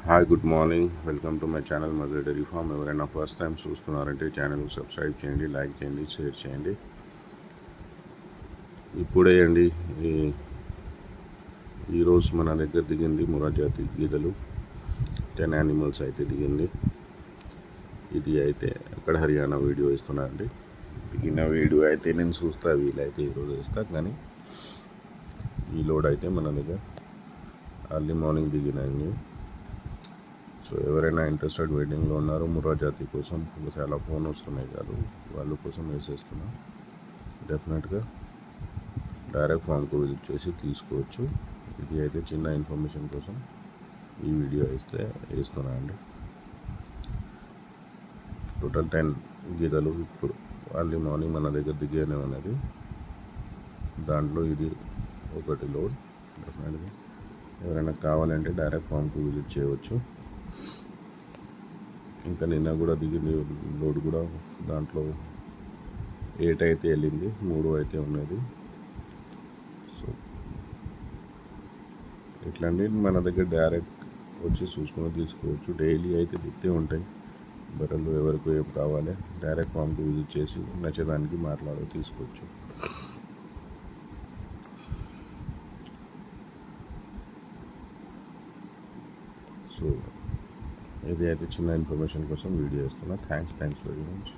Hi good morning, welcome to my channel mother dairy farm. ఎవరైనా first time చూస్తున్నారంటే ఛానల్కి subscribe చేయండి, like చేయండి, షేర్ చేయండి. ఇప్పుడే అండి ఈరోజు మన దగ్గర దిగింది ముర్రా జాతి గీదలు 10 యానిమల్స్ అయితే దిగింది. ఇది అయితే అక్కడ హర్యానా వీడియో ఇస్తున్నా అండి. దిగిన వీడియో అయితే నేను చూస్తా, వీలైతే ఈరోజు వేస్తా. కానీ ఈ లోడ్ అయితే మన దగ్గర అర్లీ మార్నింగ్ దిగినాయి. సో ఎవరైనా ఇంట్రెస్టెడ్ వెయిటింగ్లో ఉన్నారు ముర్రా జాతి కోసం, చాలా ఫోన్ వస్తున్నాయి కాదు, వాళ్ళ కోసం వేసేస్తున్నా. డెఫినెట్గా డైరెక్ట్ ఫామ్కు విజిట్ చేసి తీసుకోవచ్చు. ఇది అయితే చిన్న ఇన్ఫర్మేషన్ కోసం ఈ వీడియో వేస్తున్నా అండి. టోటల్ 10 గీతలు ఇప్పుడు అర్లీ మార్నింగ్ మన దగ్గర దిగానే ఉన్నది. దాంట్లో ఇది ఒకటి లోడ్. డెఫినెట్గా ఎవరైనా కావాలంటే డైరెక్ట్ ఫామ్కు విజిట్ చేయవచ్చు. ఇంకా నిన్న కూడా దిగింది లోడ్ కూడా, దాంట్లో 8 అయితే వెళ్ళింది, 3 అయితే ఉన్నది. సో ఇట్లాంటి మన దగ్గర డైరెక్ట్ వచ్చి చూసుకుని తీసుకోవచ్చు. డైలీ అయితే దిగుతూ ఉంటాయి బర్రెలు. ఎవరికి ఏం కావాలి డైరెక్ట్ ఫామ్కి విజిట్ చేసి నచ్చేదానికి తీసుకోవచ్చు. సో ఇది అయితే చిన్న ఇన్ఫర్మేషన్ కోసం వీడియో ఇస్తున్నా. Thanks very much.